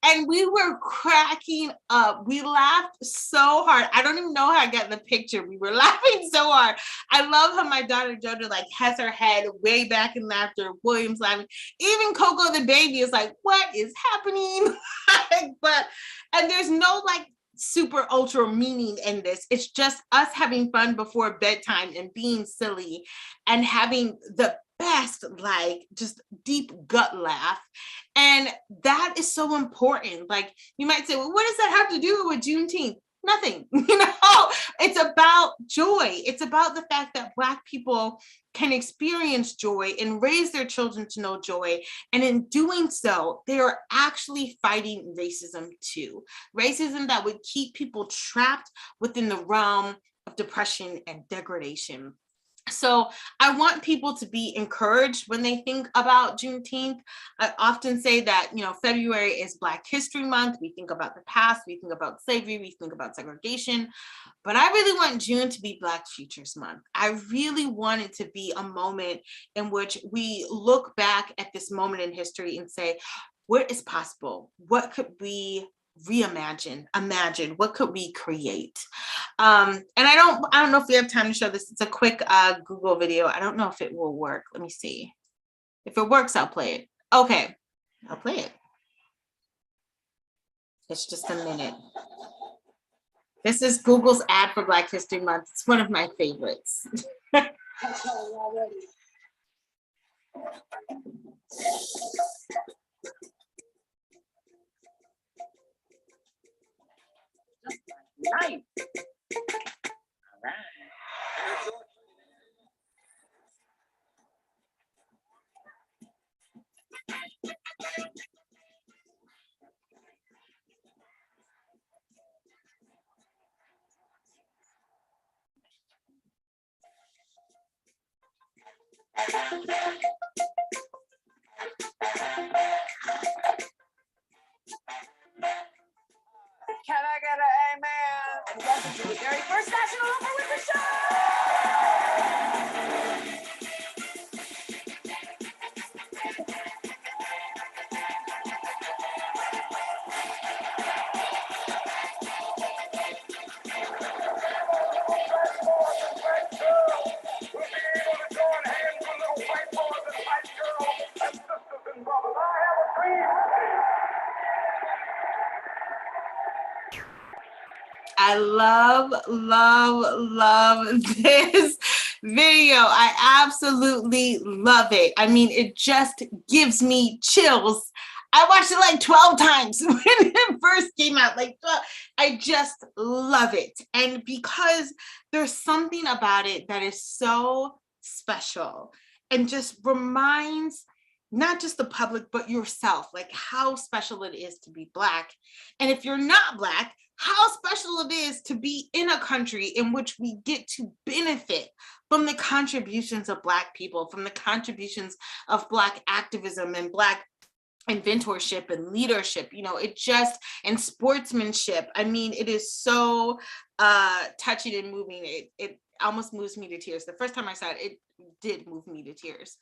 And we were cracking up. We laughed so hard. I don't even know how I got the picture. We were laughing so hard. I love how my daughter Jojo has her head way back in laughter. William's laughing. Even Coco the baby is like, what is happening? And there's no super ultra meaning in this. It's just us having fun before bedtime and being silly and having the best just deep gut laugh. And that is so important. You might say, well, what does that have to do with Juneteenth? Nothing. It's about joy. It's about the fact that Black people can experience joy and raise their children to know joy. And in doing so, they are actually fighting racism too. Racism that would keep people trapped within the realm of depression and degradation. So I want people to be encouraged when they think about Juneteenth. I often say that, February is Black History Month. We think about the past, we think about slavery, we think about segregation, but I really want June to be Black Futures Month. I really want it to be a moment in which we look back at this moment in history and say, what is possible? What could we imagine, what could we create? And I don't know if we have time to show this. It's a quick Google video. I don't know if it will work. Let me see. If it works, I'll play it. Okay, I'll play it. It's just a minute. This is Google's ad for Black History Month. It's one of my favorites. Nice. All right. Can I get an amen? And welcome to the very first National Upper River Show! I love this video. I absolutely love it. I mean, it just gives me chills. I watched it like 12 times when it first came out. Like, I just love it. And because there's something about it that is so special and just reminds not just the public, but yourself, like how special it is to be Black. And if you're not Black, how special it is to be in a country in which we get to benefit from the contributions of Black people, from the contributions of Black activism and Black inventorship and leadership, it just, and sportsmanship. I mean, it is so touching and moving. It almost moves me to tears. The first time I saw it, it did move me to tears.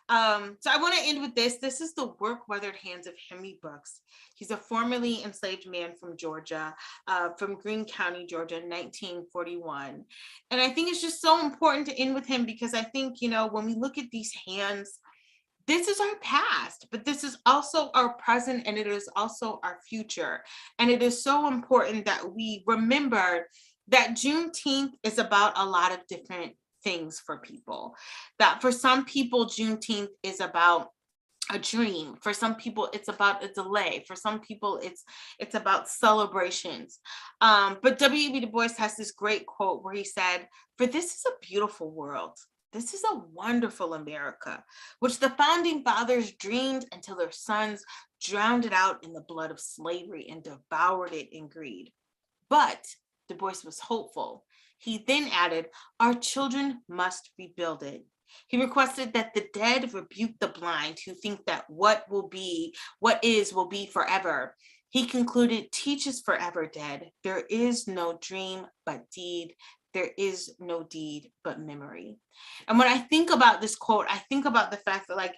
So I want to end with this. This is the work-weathered hands of Henry Brooks. He's a formerly enslaved man from Georgia, from Greene County, Georgia, in 1941. And I think it's just so important to end with him because I think, when we look at these hands, this is our past, but this is also our present, and it is also our future. And it is so important that we remember that Juneteenth is about a lot of different things for people. That for some people, Juneteenth is about a dream. For some people, it's about a delay. For some people, it's about celebrations. But W.E.B. Du Bois has this great quote where he said, "For this is a beautiful world. This is a wonderful America, which the founding fathers dreamed until their sons drowned it out in the blood of slavery and devoured it in greed." But Du Bois was hopeful. He then added, "Our children must rebuild it." He requested that the dead rebuke the blind who think that what is will be forever. He concluded, "Teach is forever dead. There is no dream but deed. There is no deed but memory." And when I think about this quote, I think about the fact that,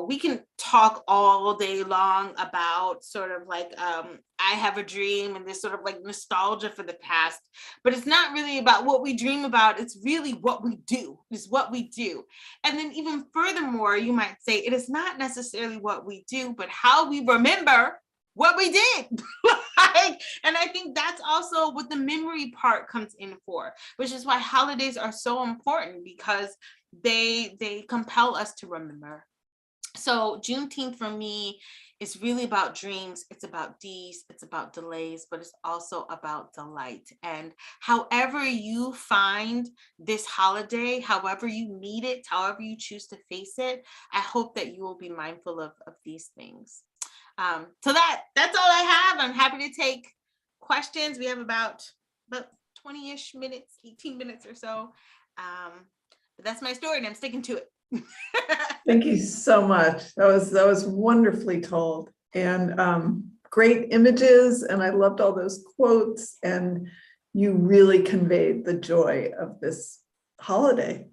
we can talk all day long about sort of I have a dream and this sort of nostalgia for the past, but it's not really about what we dream about. It's really what we do, is what we do. And then even furthermore, you might say it is not necessarily what we do, but how we remember what we did. And I think that's also what the memory part comes in for, which is why holidays are so important, because they compel us to remember. So Juneteenth for me is really about dreams. It's about deeds, it's about delays, but it's also about delight. And however you find this holiday, however you meet it, however you choose to face it, I hope that you will be mindful of these things. So that's all I have. I'm happy to take questions. We have about 20-ish minutes, 18 minutes or so. But that's my story and I'm sticking to it. Thank you so much. That was wonderfully told, and great images. And I loved all those quotes, and you really conveyed the joy of this holiday.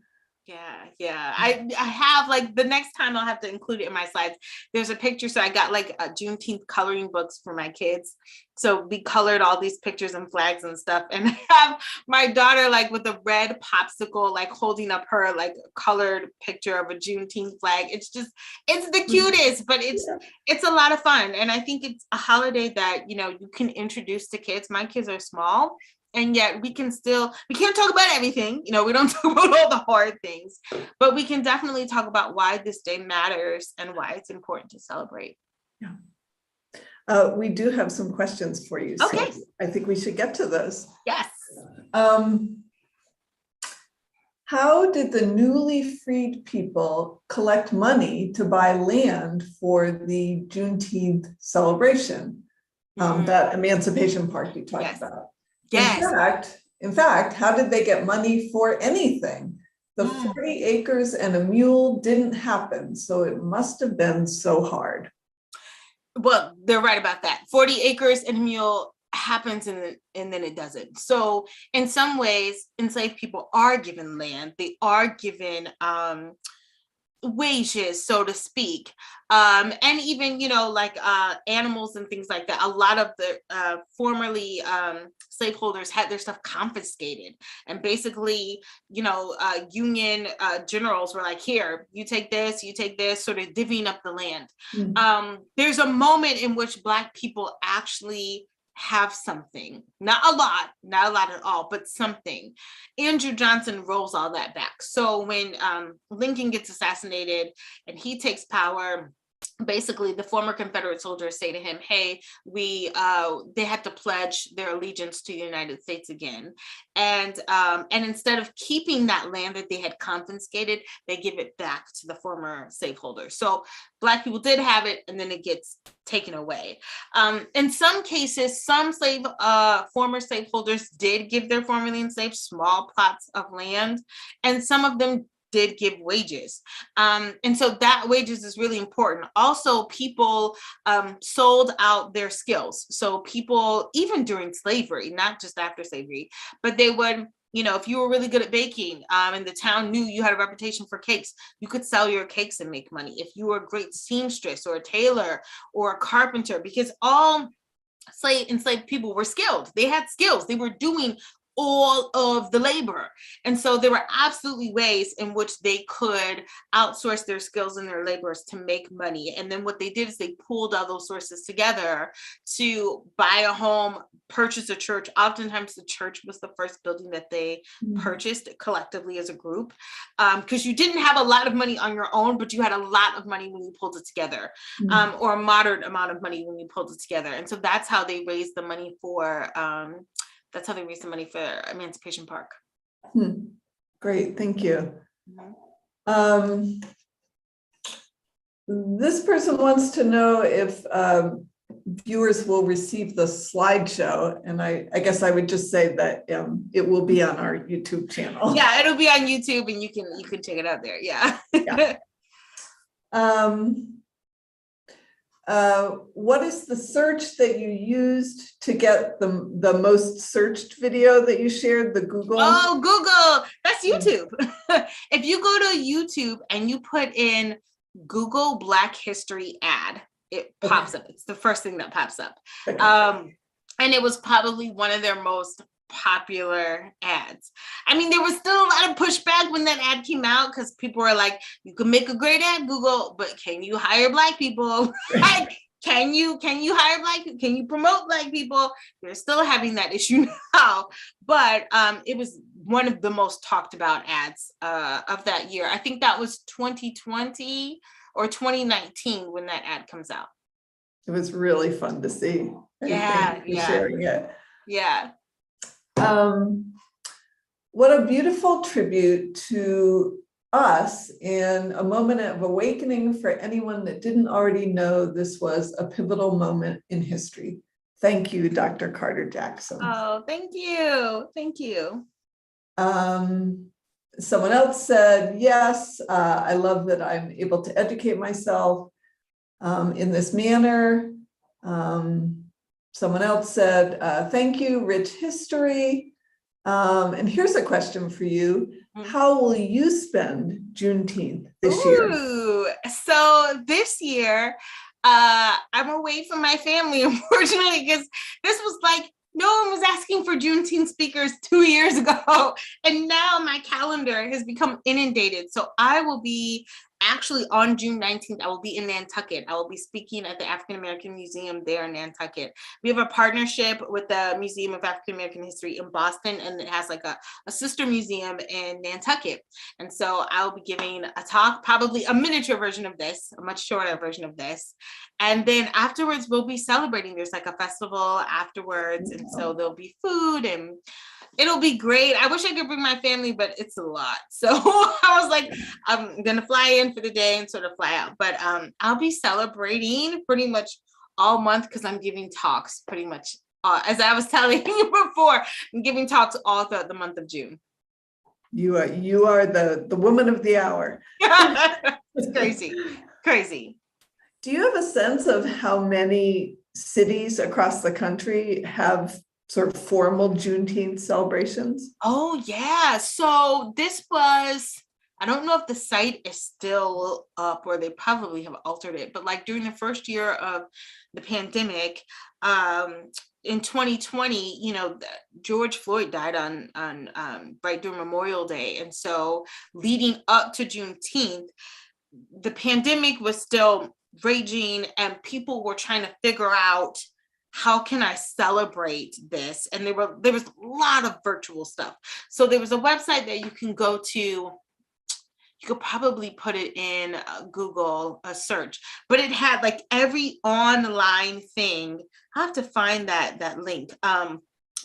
Yeah. I have, like, the next time I'll have to include it in my slides. There's a picture. So I got like a Juneteenth coloring books for my kids. So we colored all these pictures and flags and stuff. And I have my daughter like with a red popsicle, like holding up her like colored picture of a Juneteenth flag. It's the cutest, but it's a lot of fun. And I think it's a holiday that, you know, you can introduce to kids. My kids are small. And yet we can't talk about everything, you know, we don't talk about all the hard things, but we can definitely talk about why this day matters and why it's important to celebrate. Yeah. We do have some questions for you. Okay. So I think we should get to those. Yes. How did the newly freed people collect money to buy land for the Juneteenth celebration? That Emancipation Park you talked about. Yes. In fact, how did they get money for anything? The 40 acres and a mule didn't happen, so it must have been so hard. Well, they're right about that. 40 acres and a mule happens and then it doesn't. So in some ways, enslaved people are given land. They are given wages, so to speak, and even, you know, like animals and things like that. A lot of the formerly slaveholders had their stuff confiscated, and basically, you know, Union generals were like, here, you take this, sort of divvying up the land. There's a moment in which Black people actually have something, not a lot at all, but something. Andrew Johnson rolls all that back. So when Lincoln gets assassinated and he takes power, basically the former Confederate soldiers say to him, hey, they had to pledge their allegiance to the United States again. And instead of keeping that land that they had confiscated, they give it back to the former slaveholders. So Black people did have it, and then it gets taken away. In some cases, some former slaveholders did give their formerly enslaved small plots of land, and some of them did give wages. And so that wages is really important. Also, people sold out their skills. So people, even during slavery, not just after slavery, but they would, you know, if you were really good at baking and the town knew you had a reputation for cakes, you could sell your cakes and make money. If you were a great seamstress or a tailor or a carpenter, because all enslaved people were skilled. They had skills. They were doing all of the labor. And so there were absolutely ways in which they could outsource their skills and their labors to make money. And then what they did is they pooled all those sources together to buy a home, purchase a church. Oftentimes the church was the first building that they purchased collectively as a group, because you didn't have a lot of money on your own, but you had a lot of money when you pulled it together, or a moderate amount of money when you pulled it together. And so that's how they raised the money for Emancipation Park. Great, thank you. This person wants to know if viewers will receive the slideshow, and I guess I would just say that it will be on our YouTube channel. Yeah, it'll be on YouTube, and you can check it out there. Yeah. What is the search that you used to get the most searched video that you shared, the Google? Oh, Google, that's YouTube. If you go to YouTube and you put in Google Black History ad, it pops up. It's the first thing that pops up. And it was probably one of their most popular ads. I mean, there was still a lot of pushback when that ad came out, because people were like, you can make a great ad, Google, but can you hire Black people? Like, can you hire Black people? Can you promote Black people? They're still having that issue now, but it was one of the most talked about ads of that year. I think that was 2020 or 2019 when that ad comes out. It was really fun to see. Yeah, sharing it. Yeah. What a beautiful tribute to us, and a moment of awakening for anyone that didn't already know this was a pivotal moment in history. Thank you, Dr. Carter Jackson. Oh, thank you. Thank you. Someone else said, yes, I love that I'm able to educate myself in this manner. Someone else said, thank you, rich history. And here's a question for you. How will you spend Juneteenth this year? So this year, I'm away from my family, unfortunately, because this was like, no one was asking for Juneteenth speakers 2 years ago. And now my calendar has become inundated. So I will be actually on June 19th, I will be in Nantucket. I will be speaking at the African American Museum there in Nantucket. We have a partnership with the Museum of African American History in Boston, and it has like a sister museum in Nantucket. And so I'll be giving a talk, probably a miniature version of this, a much shorter version of this. And then afterwards, we'll be celebrating. There's like a festival afterwards. And so there'll be food and it'll be great. I wish I could bring my family, but it's a lot. So I was like, I'm going to fly in for the day and sort of fly out. But I'll be celebrating pretty much all month because I'm giving talks pretty much, as I was telling you before, I'm giving talks all throughout the month of June. You are the woman of the hour. It's crazy, crazy. Do you have a sense of how many cities across the country have sort of formal Juneteenth celebrations? Oh, yeah. So this was, I don't know if the site is still up or they probably have altered it, but like during the first year of the pandemic, in 2020, you know, George Floyd died on right during Memorial Day. And so leading up to Juneteenth, the pandemic was still raging and people were trying to figure out how can I celebrate this? And there was a lot of virtual stuff. So there was a website that you can go to. You could probably put it in Google, a search, but it had like every online thing. I have to find that link.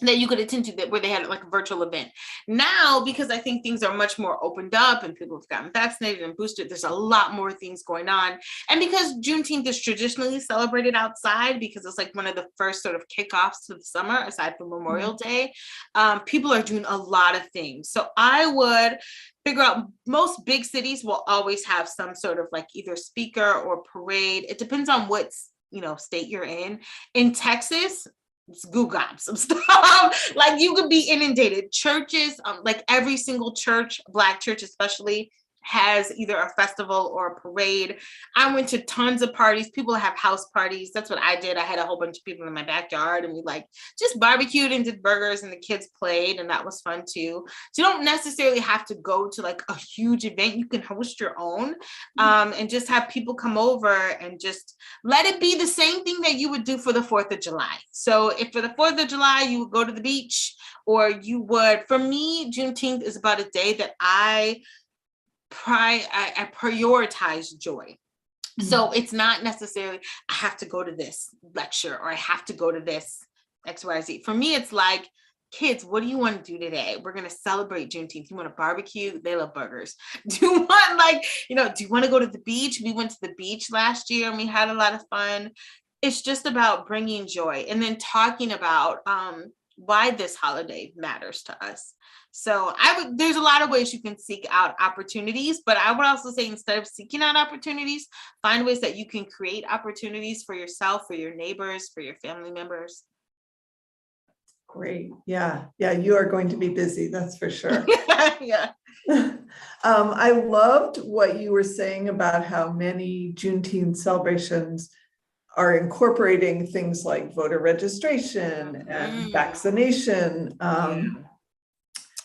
That you could attend to, that where they had like a virtual event. Now, because I think things are much more opened up and people have gotten vaccinated and boosted, there's a lot more things going on. And because Juneteenth is traditionally celebrated outside, because it's like one of the first sort of kickoffs to the summer, aside from Memorial Day, people are doing a lot of things. So I would figure out, most big cities will always have some sort of like either speaker or parade. It depends on what, state you're in. In Texas, Google some stuff. Like you could be inundated. Churches, like every single church, Black church especially, has either a festival or a parade. I went to tons of parties. People have house parties. That's what I did. I had a whole bunch of people in my backyard and we like just barbecued and did burgers and the kids played and that was fun too. So you don't necessarily have to go to like a huge event. You can host your own and just have people come over and just let it be the same thing that you would do for the 4th of July. So if for the 4th of July, you would go to the beach or you would, for me, Juneteenth is about a day that I prioritize joy. So it's not necessarily, I have to go to this lecture or I have to go to this XYZ. For me, it's like, kids, what do you want to do today? We're going to celebrate Juneteenth. You want to barbecue? They love burgers. Do you want do you want to go to the beach? We went to the beach last year and we had a lot of fun. It's just about bringing joy and then talking about why this holiday matters to us. So there's a lot of ways you can seek out opportunities, but I would also say instead of seeking out opportunities, find ways that you can create opportunities for yourself, for your neighbors, for your family members. Great. Yeah. You are going to be busy. That's for sure. Yeah. I loved what you were saying about how many Juneteenth celebrations are incorporating things like voter registration and vaccination.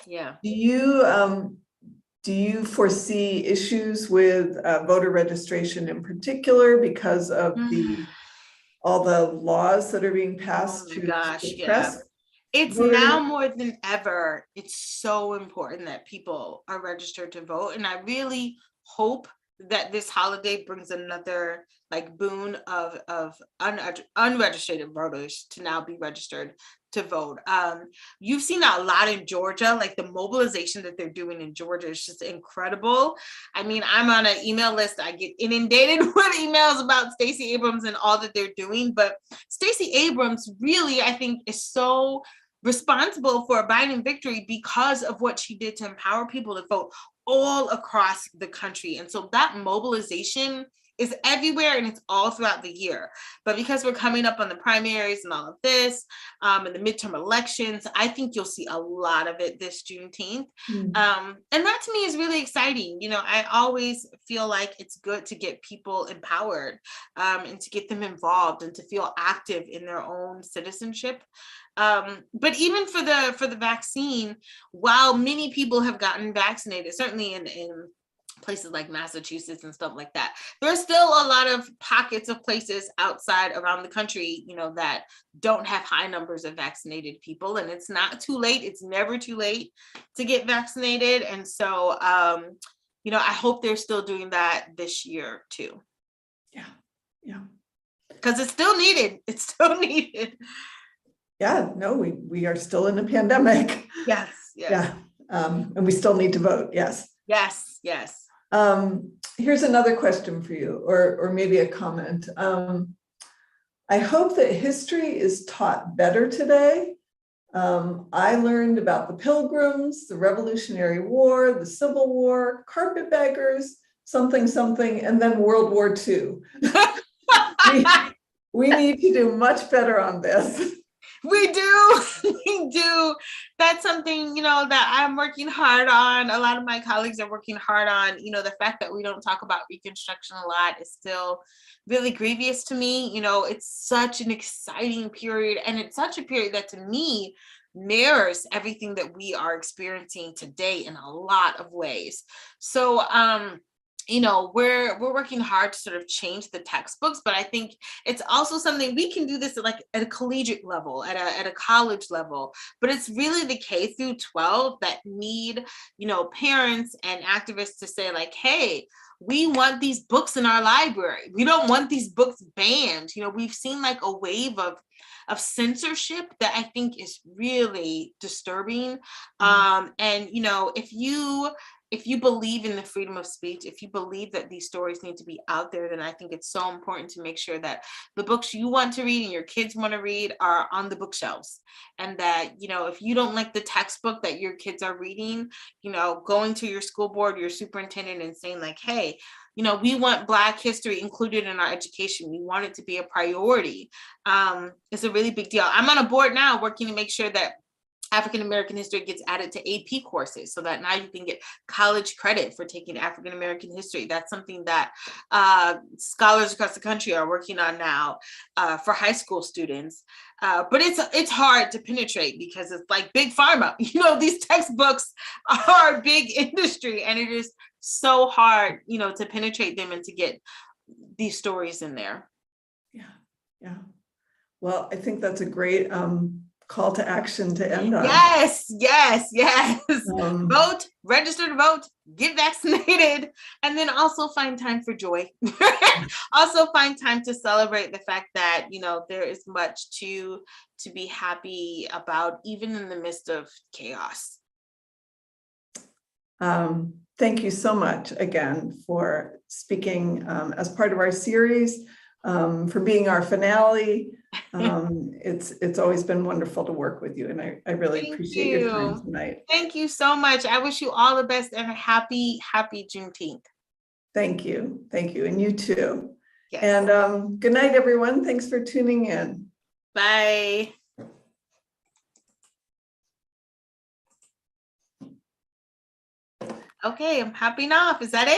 Yeah. Do you foresee issues with voter registration in particular because of all the laws that are being passed to suppress? It's now more than ever. It's so important that people are registered to vote. And I really hope that this holiday brings another boon of unregistered voters to now be registered to vote. You've seen that a lot in Georgia, like the mobilization that they're doing in Georgia is just incredible. I mean, I'm on an email list. I get inundated with emails about Stacey Abrams and all that they're doing, but Stacey Abrams really, I think, is so responsible for a Biden victory because of what she did to empower people to vote all across the country. And so that mobilization is everywhere, and it's all throughout the year. But because we're coming up on the primaries and all of this, and the midterm elections, I think you'll see a lot of it this Juneteenth. And that to me is really exciting. You know, I always feel like it's good to get people empowered, and to get them involved and to feel active in their own citizenship. But even for the vaccine, while many people have gotten vaccinated, certainly in places like Massachusetts and stuff like that, there's still a lot of pockets of places outside around the country, you know, that don't have high numbers of vaccinated people. And it's not too late. It's never too late to get vaccinated. And so, you know, I hope they're still doing that this year too. Yeah. Because it's still needed. It's still needed. Yeah, no, we are still in a pandemic. Yes. Yeah. And we still need to vote. Yes. Yes. Here's another question for you, or maybe a comment. I hope that history is taught better today. I learned about the Pilgrims, the Revolutionary War, the Civil War, carpetbaggers, something, and then World War II. we need to do much better on this. We do. That's something, you know, that I'm working hard on. A lot of my colleagues are working hard on. You know, the fact that we don't talk about Reconstruction a lot is still really grievous to me. You know, it's such an exciting period, and it's such a period that to me mirrors everything that we are experiencing today in a lot of ways. So, you know, we're working hard to sort of change the textbooks, but I think it's also something we can do this at a collegiate level, at a college level. But it's really the K through 12 that need, you know, parents and activists to say like, hey, we want these books in our library. We don't want these books banned. You know, we've seen like a wave of censorship that I think is really disturbing. And, you know, if you believe in the freedom of speech, if you believe that these stories need to be out there, then I think it's so important to make sure that the books you want to read and your kids want to read are on the bookshelves. And that, you know, if you don't like the textbook that your kids are reading, you know, going to your school board, your superintendent, and saying like, hey, you know, we want Black history included in our education. We want it to be a priority. It's a really big deal. I'm on a board now working to make sure that African-American history gets added to AP courses so that now you can get college credit for taking African-American history. That's something that scholars across the country are working on now for high school students. But it's hard to penetrate because it's like big pharma. You know, these textbooks are a big industry, and it is so hard, you know, to penetrate them and to get these stories in there. Yeah. Well, I think that's a great call to action to end on. Yes. Vote, register to vote, get vaccinated, and then also find time for joy. Also find time to celebrate the fact that, you know, there is much to be happy about, even in the midst of chaos. Thank you so much again for speaking as part of our series, for being our finale. It's always been wonderful to work with you, and I really appreciate your time tonight. Thank you so much. I wish you all the best and a happy Juneteenth. Thank you, and you too. Yes. And good night, everyone. Thanks for tuning in. Bye. Okay, I'm hopping off. Is that it?